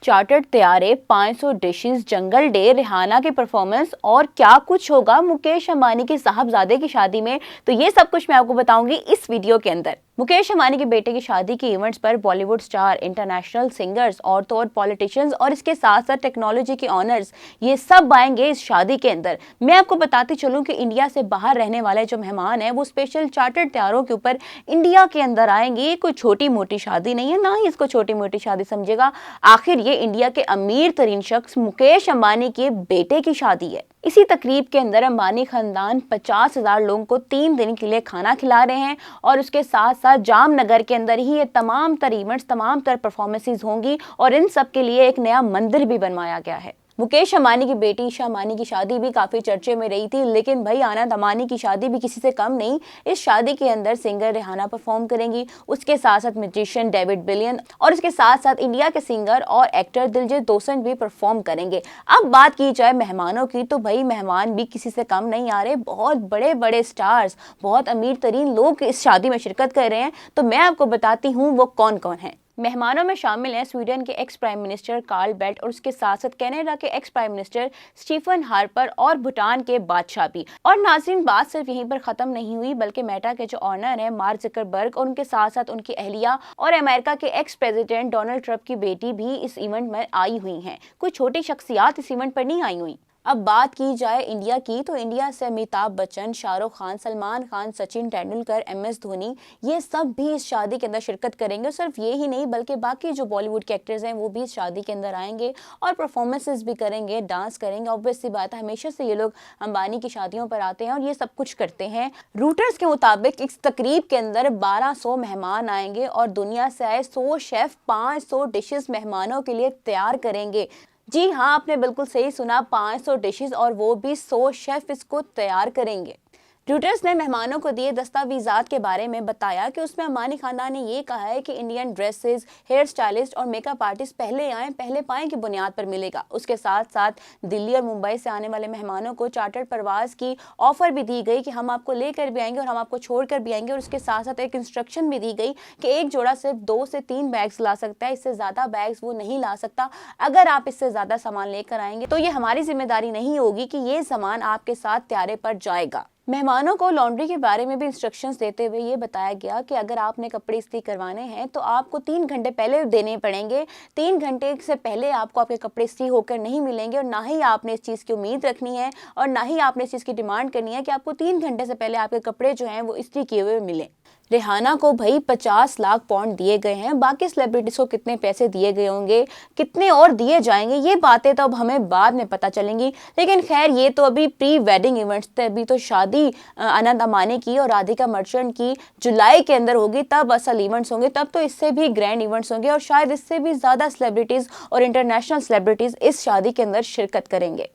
Chartered तैयारे, 500 dishes, जंगल day, Rihanna की performance और क्या कुछ होगा मुकेश अंबानी के साहबजादे की शादी में, तो ये सब कुछ मैं आपको बताऊंगी इस वीडियो के अंदर। मुकेश अंबानी के बेटे की शादी के इवेंट्स पर बॉलीवुड स्टार, इंटरनेशनल सिंगर्स और तो और पॉलिटिशियंस और इसके साथ साथ टेक्नोलॉजी के ऑनर्स, ये सब आएंगे इस शादी के अंदर। मैं आपको बताती चलूं कि इंडिया से बाहर रहने वाले जो मेहमान हैं वो स्पेशल चार्टर्ड तैयारों के ऊपर इंडिया के अंदर आएंगे। ये कोई छोटी मोटी शादी नहीं है, ना ही इसको छोटी मोटी शादी समझेगा। आखिर ये इंडिया के अमीर तरीन शख्स मुकेश अंबानी के बेटे की शादी है। इसी तकरीब के अंदर अंबानी खानदान 50,000 लोगों को 3 दिन के लिए खाना खिला रहे हैं और उसके साथ साथ जामनगर के अंदर ही ये तमाम तर इवेंट्स, तमाम तर परफॉर्मेंसेस होंगी और इन सब के लिए एक नया मंदिर भी बनवाया गया है। मुकेश अंबानी की बेटी ईशा अंबानी की शादी भी काफी चर्चे में रही थी, लेकिन भाई आनंद अंबानी की शादी भी किसी से कम नहीं। इस शादी के अंदर सिंगर रिहाना परफॉर्म करेंगी, उसके साथ साथ म्यूजिशियन डेविड बिलियन और उसके साथ साथ इंडिया के सिंगर और एक्टर दिलजीत दोसांझ भी परफॉर्म करेंगे। अब बात की जाए मेहमानों की, तो भाई मेहमान भी किसी से कम नहीं आ रहे। बहुत बड़े बड़े स्टार्स, बहुत अमीर तरीन लोग इस शादी में शिरकत कर रहे हैं। तो मैं आपको बताती हूँ वो कौन कौन है। मेहमानों में शामिल हैं स्वीडन के ex prime minister Carl Bildt और उसके साथ साथ कनाडा के ex prime minister Stephen Harper और भूटान के बादशाह भी। और नाज़रीन, बात सिर्फ यहीं पर खत्म नहीं हुई, बल्कि मेटा के जो ऑनर हैं मार्क ज़करबर्ग और उनके साथ साथ उनकी अहलिया और अमेरिका के एक्स प्रेसिडेंट डोनाल्ड ट्रंप की बेटी भी इस इवेंट में आई हुई हैं। कोई छोटी शख्सियात इस इवेंट पर नहीं आई हुई। अब बात की जाए इंडिया की, तो इंडिया से अमिताभ बच्चन, शाहरुख खान, सलमान खान, सचिन तेंदुलकर, MS धोनी, ये सब भी इस शादी के अंदर शिरकत करेंगे। सिर्फ ये ही नहीं बल्कि बाकी जो बॉलीवुड के एक्टर्स हैं वो भी इस शादी के अंदर आएंगे और परफॉर्मेंसेस भी करेंगे, डांस करेंगे। ऑब्वियस सी बात है, हमेशा से ये लोग अंबानी की शादियों पर आते हैं और ये सब कुछ करते हैं। रूटर्स के मुताबिक इस तकरीब के अंदर 1200 मेहमान आएंगे और दुनिया से आए 100 शेफ 500 डिशेस मेहमानों के लिए तैयार करेंगे। जी हाँ, आपने बिल्कुल सही सुना, 500 डिशेस और वो भी 100 शेफ इसको तैयार करेंगे। रॉयटर्स ने मेहमानों को दिए दस्तावेजात के बारे में बताया कि उसमें अंबानी खानदान ने ये कहा है कि इंडियन ड्रेसेस, हेयर स्टाइलिस्ट और मेकअप आर्टिस्ट पहले आएँ पहले पाएँ की बुनियाद पर मिलेगा। उसके साथ साथ दिल्ली और मुंबई से आने वाले मेहमानों को चार्टर्ड परवाज की ऑफर भी दी गई कि हम आपको लेकर भी आएंगे और हम आपको छोड़ कर भी आएंगे। और उसके साथ साथ एक इंस्ट्रक्शन भी दी गई कि एक जोड़ा सिर्फ 2 से 3 बैग्स ला सकता है, इससे ज़्यादा बैग्स वो नहीं ला सकता। अगर आप इससे ज़्यादा सामान लेकर आएंगे तो ये हमारी जिम्मेदारी नहीं होगी कि ये सामान आपके साथ त्यारे पर जाएगा। मेहमानों को लॉन्ड्री के बारे में भी इंस्ट्रक्शंस देते हुए ये बताया गया कि अगर आपने कपड़े इस्त्री करवाने हैं तो आपको 3 घंटे पहले देने पड़ेंगे। 3 घंटे से पहले आपको आपके कपड़े इस्त्री होकर नहीं मिलेंगे और ना ही आपने इस चीज़ की उम्मीद रखनी है और ना ही आपने इस चीज़ की डिमांड करनी है कि आपको 3 घंटे से पहले आपके कपड़े जो हैं वो इस्त्री किए हुए मिलें। रिहाना को भाई 50 लाख पाउंड दिए गए हैं। बाकी सेलिब्रिटीज़ को कितने पैसे दिए गए होंगे, कितने और दिए जाएंगे, ये बातें तो अब हमें बाद में पता चलेंगी। लेकिन खैर, ये तो अभी प्री वेडिंग इवेंट्स थे। अभी तो शादी आनंद अंबानी की और राधिका मर्चेंट की जुलाई के अंदर होगी, तब असल इवेंट्स होंगे। तब तो इससे भी ग्रैंड इवेंट्स होंगे और शायद इससे भी ज़्यादा सेलिब्रिटीज़ और इंटरनेशनल सेलिब्रिटीज़ इस शादी के अंदर शिरकत करेंगे।